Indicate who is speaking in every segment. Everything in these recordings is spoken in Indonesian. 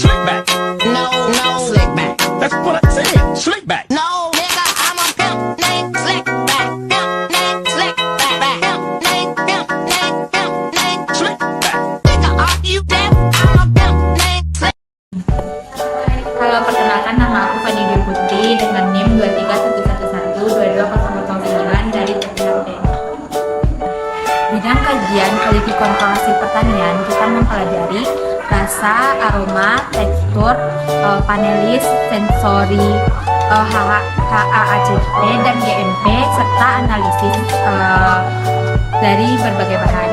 Speaker 1: Slick back.
Speaker 2: No, no, slick back.
Speaker 1: That's what I said. Slick back.
Speaker 2: No, nigga, I'm a pimp named Slick back. Pimp named Slick back. Pimp named
Speaker 1: Slick back.
Speaker 2: Nigga, are you deaf? I'm a pimp named Slick.
Speaker 3: Halo, perkenalkan nama aku Fani Dwi Putri dengan NIM 23111222009 dari TPHP. Bidang kajian politik kontroversi pertanian, kita mempelajari rasa, aroma, tekstur, panelis, sensori, HACCP dan GMP serta analisis dari berbagai bahan.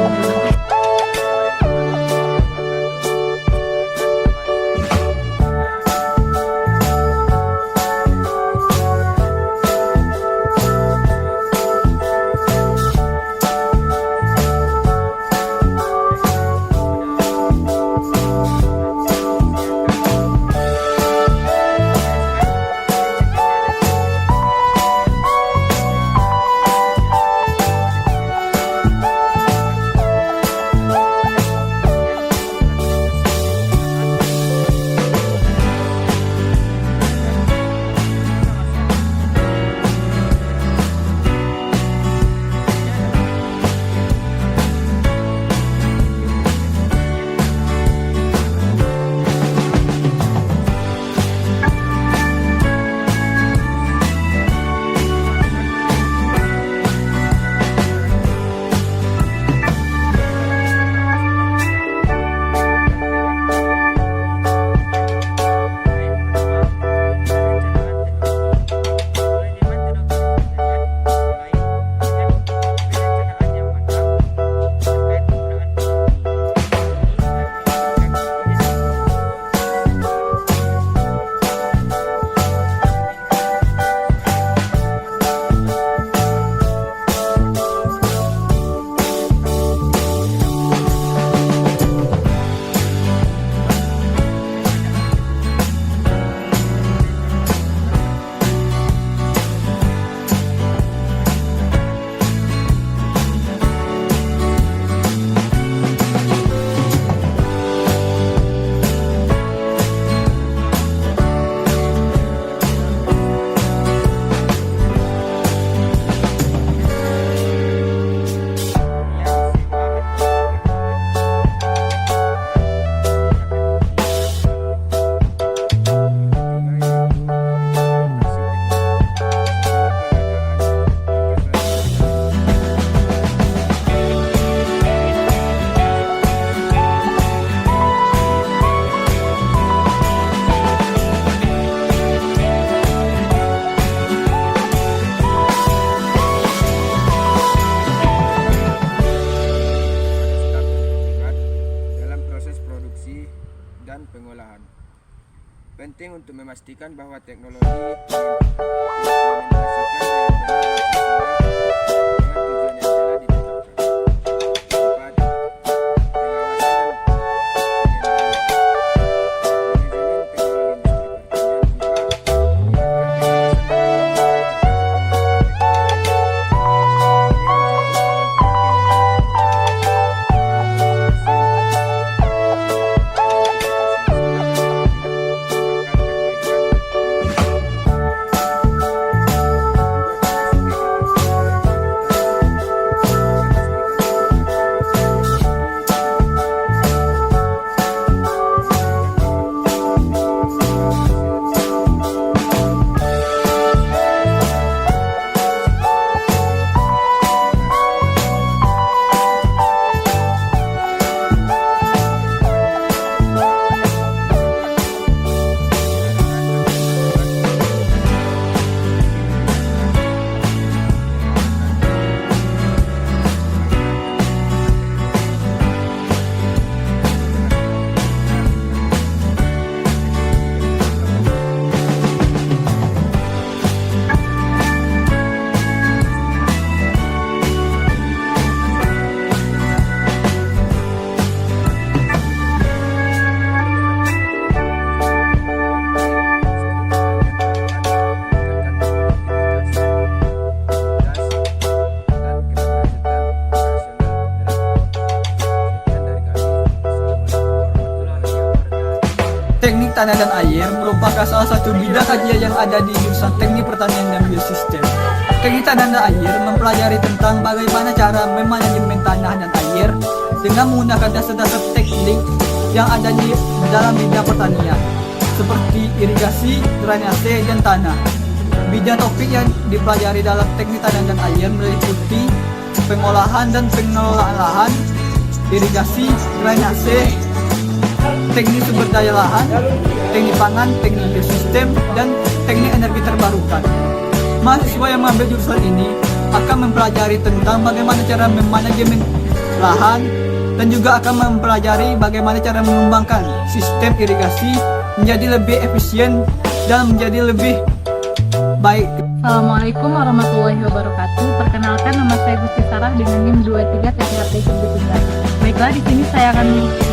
Speaker 4: dan pengolahan. Penting untuk memastikan bahwa teknologi diimplementasikan dengan benar dan sesuai dengan tujuan yang telah ditetapkan. Keempat, pengawasan dan pengendalian. Manajemen teknologi industri pertanian juga menyiapkan
Speaker 5: Teknik tanah dan air merupakan salah satu bidang kajian yang ada di jurusan Teknik Pertanian dan Biosistem. Teknik tanah dan air mempelajari tentang bagaimana cara memanajemen tanah dan air dengan menggunakan dasar-dasar teknik yang ada di dalam bidang pertanian, seperti irigasi, drainase, dan tanah. Bidang topik yang dipelajari dalam teknik tanah dan air meliputi pengolahan dan pengelolaan lahan, irigasi, drainase, teknik sumber daya lahan, teknik pangan, teknik biosistem, dan teknik energi terbarukan. Mahasiswa yang mengambil jurusan ini akan mempelajari tentang bagaimana cara memanajemen lahan dan juga akan mempelajari bagaimana cara mengembangkan sistem irigasi menjadi lebih efisien dan menjadi lebih baik.
Speaker 3: Assalamualaikum warahmatullahi wabarakatuh. Perkenalkan, nama saya Gusti Sarah dengan NIM 23 TPHP 2019. Baiklah, di sini saya akan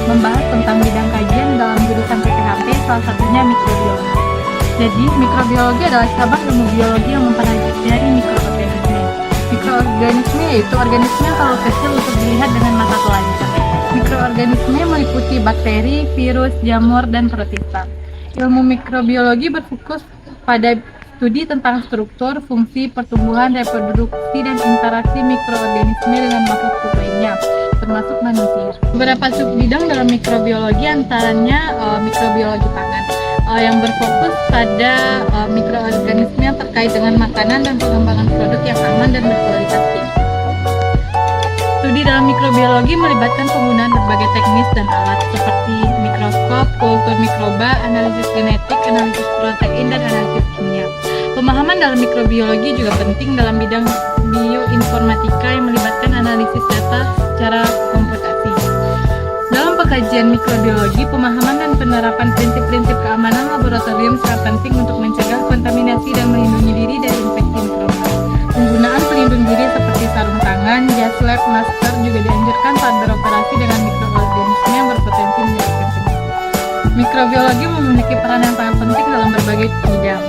Speaker 3: membahas tentang bidang kajian dalam jurusan TPHP, salah satunya mikrobiologi. Jadi, mikrobiologi adalah cabang ilmu biologi yang mempelajari mikroorganisme. Mikroorganisme yaitu organisme yang terlalu kecil untuk dilihat dengan mata telanjang. Mikroorganisme meliputi bakteri, virus, jamur, dan protista. Ilmu mikrobiologi berfokus pada studi tentang struktur, fungsi, pertumbuhan, reproduksi, dan interaksi mikroorganisme dengan makhluk hidup lainnya, termasuk manusia. Beberapa subbidang dalam mikrobiologi antaranya mikrobiologi pangan, yang berfokus pada mikroorganisme yang terkait dengan makanan dan pengembangan produk yang aman dan berkualitas tinggi. Studi dalam mikrobiologi melibatkan penggunaan berbagai teknis dan alat seperti mikroskop, kultur mikroba, analisis genetik, analisis protein, dan analisis kimia. Pemahaman dalam mikrobiologi juga penting dalam bidang bioinformatika yang melibatkan analisis data secara komputasi. Dalam pengkajian mikrobiologi, pemahaman dan penerapan prinsip-prinsip keamanan laboratorium sangat penting untuk mencegah kontaminasi dan melindungi diri dari infeksi mikroba. Penggunaan pelindung diri seperti sarung tangan, jas lab, masker juga dianjurkan saat beroperasi dengan mikroorganisme yang berpotensi menyebabkan penyakit. Mikrobiologi memiliki peran yang sangat penting dalam berbagai bidang,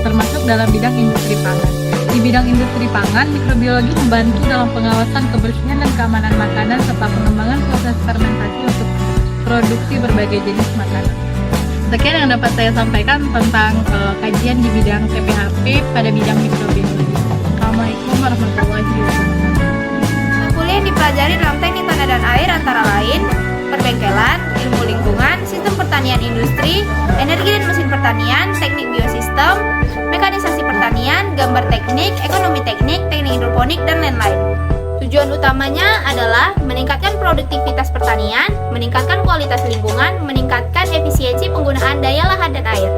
Speaker 3: termasuk dalam bidang industri pangan. Di bidang industri pangan, mikrobiologi membantu dalam pengawasan kebersihan dan keamanan makanan serta pengembangan proses fermentasi untuk produksi berbagai jenis makanan. Sekian yang dapat saya sampaikan tentang kajian di bidang TPHP pada bidang mikrobiologi. Assalamualaikum warahmatullahi wabarakatuh.
Speaker 2: Kuliah yang dipelajari dalam teknik tanah dan air antara lain perbengkelan, ilmu lingkungan, sistem pertanian industri, energi dan mesin pertanian, teknik biosistem, mekanisasi pertanian, gambar teknik, ekonomi teknik, teknik hidroponik, dan lain-lain. Tujuan utamanya adalah meningkatkan produktivitas pertanian, meningkatkan kualitas lingkungan, meningkatkan efisiensi penggunaan daya lahan dan air.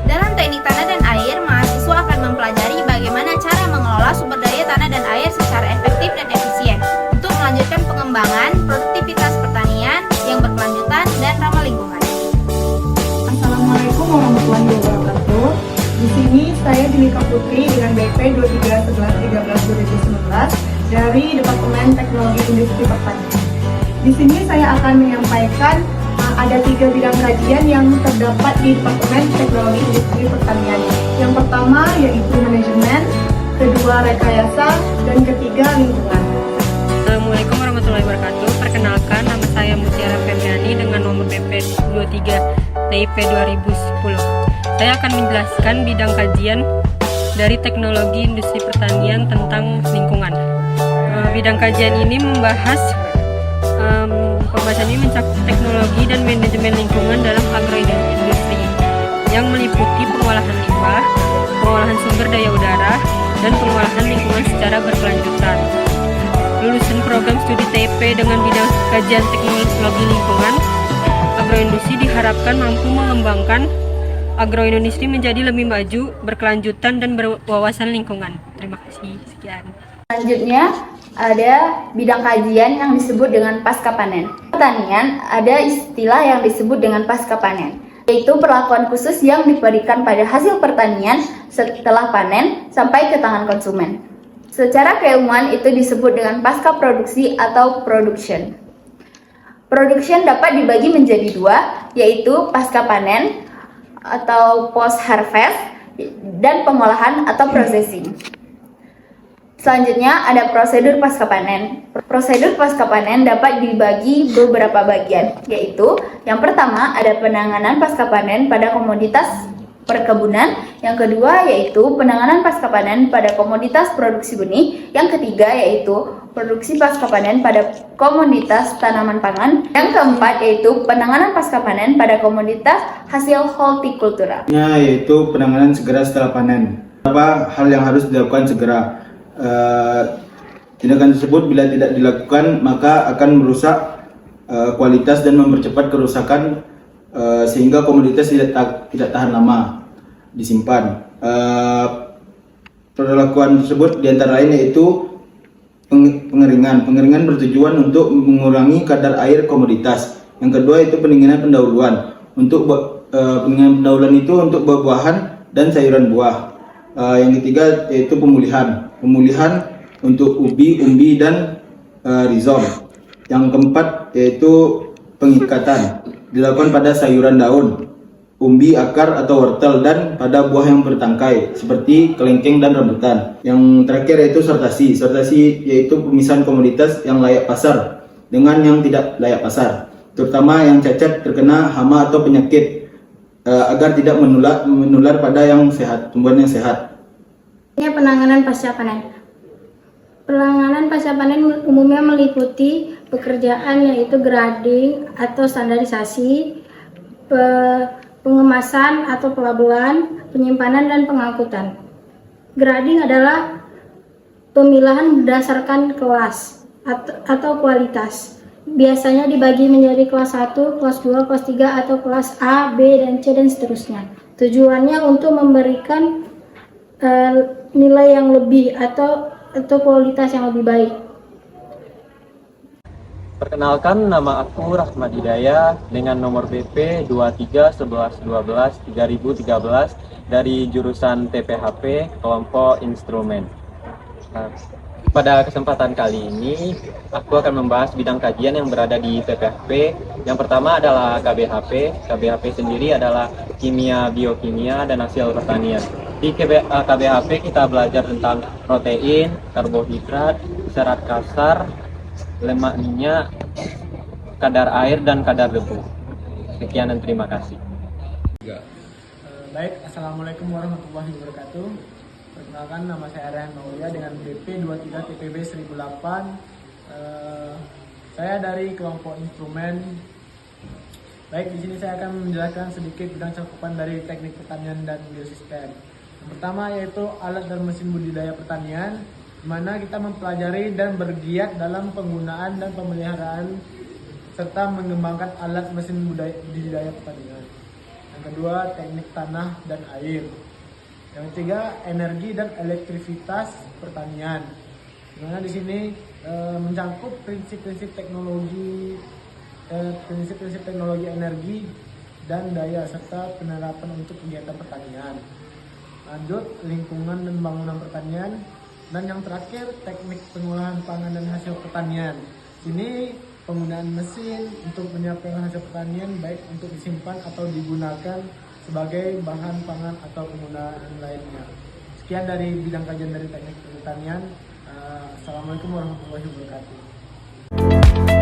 Speaker 2: Dalam teknik tanah dan air, mahasiswa akan mempelajari bagaimana cara mengelola sumber daya tanah dan air secara efektif dan efisien untuk melanjutkan pengembangan produktivitas pertanian yang berkelanjutan dan ramah lingkungan.
Speaker 6: Assalamualaikum warahmatullahi wabarakatuh. Di sini saya Dinika Putri dengan BP 231113 2019 dari Departemen Teknologi Industri Pertanian. Di sini saya akan menyampaikan ada 3 bidang kajian yang terdapat di Departemen Teknologi Industri Pertanian. Yang pertama yaitu manajemen, kedua rekayasa, dan ketiga lingkungan.
Speaker 7: Assalamualaikum warahmatullahi wabarakatuh. Perkenalkan, nama saya Mutiara Febriani dengan nomor BP 23 TIP 2010. Saya akan menjelaskan bidang kajian dari teknologi industri pertanian tentang lingkungan. Bidang kajian ini membahas pembahasan ini mencakup teknologi dan manajemen lingkungan dalam agroindustri yang meliputi pengolahan limbah, pengolahan sumber daya udara, dan pengolahan lingkungan secara berkelanjutan. Lulusan program studi TIP dengan bidang kajian teknologi lingkungan, agroindustri diharapkan mampu mengembangkan agroindustri menjadi lebih maju, berkelanjutan, dan berwawasan lingkungan. Terima kasih. Sekian.
Speaker 8: Selanjutnya ada bidang kajian yang disebut dengan pasca panen. Pertanian ada istilah yang disebut dengan pasca panen, yaitu perlakuan khusus yang diberikan pada hasil pertanian setelah panen sampai ke tangan konsumen. Secara keilmuan itu disebut dengan pasca produksi atau production. Production dapat dibagi menjadi 2, yaitu pasca panen atau post harvest dan pengolahan atau processing. Selanjutnya ada prosedur pasca panen. Prosedur pasca panen dapat dibagi beberapa bagian, yaitu yang pertama ada penanganan pasca panen pada komoditas perkebunan, yang kedua yaitu penanganan pasca panen pada komoditas produksi benih, yang ketiga yaitu produksi pasca panen pada komoditas tanaman pangan, yang keempat yaitu penanganan pasca panen pada komoditas hasil hortikultura.
Speaker 9: Yaitu penanganan segera setelah panen. Apa hal yang harus dilakukan segera? Tindakan tersebut bila tidak dilakukan maka akan merusak kualitas dan mempercepat kerusakan sehingga komoditas tidak tahan lama disimpan. Perlakuan tersebut diantara lain yaitu pengeringan. Pengeringan bertujuan untuk mengurangi kadar air komoditas. Yang kedua itu pendinginan pendahuluan. Untuk pendinginan pendahuluan itu untuk buah-buahan dan sayuran buah. Yang ketiga yaitu pemulihan untuk ubi, umbi, dan rhizom. Yang keempat yaitu pengikatan, dilakukan pada sayuran daun, umbi, akar atau wortel, dan pada buah yang bertangkai seperti kelengkeng dan rambutan. Yang terakhir yaitu sortasi. Sortasi yaitu pemisahan komoditas yang layak pasar dengan yang tidak layak pasar, terutama yang cacat terkena hama atau penyakit, agar tidak menular pada yang sehat, tumbuhan yang sehat.
Speaker 10: Penanganan pasca panen. Penanganan pasca panen umumnya meliputi pekerjaan yaitu grading atau standarisasi, pengemasan atau pelabelan, penyimpanan, dan pengangkutan. Grading adalah pemilahan berdasarkan kelas atau kualitas. Biasanya dibagi menjadi kelas 1, kelas 2, kelas 3, atau kelas A, B, dan C, dan seterusnya. Tujuannya untuk memberikan nilai yang lebih atau kualitas yang lebih baik.
Speaker 11: Perkenalkan, nama aku Rahmat Hidayah dengan nomor BP 2311123013 dari jurusan TPHP kelompok instrumen. Pada kesempatan kali ini, aku akan membahas bidang kajian yang berada di TPHP. Yang pertama adalah KBHP. KBHP sendiri adalah kimia, biokimia, dan hasil pertanian. Di KBHP kita belajar tentang protein, karbohidrat, serat kasar, lemak minyak, kadar air, dan kadar debu. Sekian dan terima kasih.
Speaker 12: Baik, Assalamualaikum warahmatullahi wabarakatuh. Perkenalkan, nama saya Aryan Maulia dengan BP 23 TPB 1008. Saya dari kelompok instrumen. Baik, di sini saya akan menjelaskan sedikit bidang cakupan dari teknik pertanian dan biosistem. Yang pertama yaitu alat dan mesin budidaya pertanian, di mana kita mempelajari dan bergiat dalam penggunaan dan pemeliharaan serta mengembangkan alat mesin budidaya pertanian. Yang kedua, teknik tanah dan air. Yang ketiga, energi dan elektrivitas pertanian. Di mana di sini mencakup prinsip-prinsip teknologi energi dan daya serta penerapan untuk kegiatan pertanian. Lanjut, lingkungan dan bangunan pertanian. Dan yang terakhir, teknik pengolahan pangan dan hasil pertanian. Ini penggunaan mesin untuk menyiapkan hasil pertanian, baik untuk disimpan atau digunakan sebagai bahan pangan atau penggunaan lainnya. Sekian dari bidang kajian dari teknik pertanian. Assalamualaikum warahmatullahi wabarakatuh.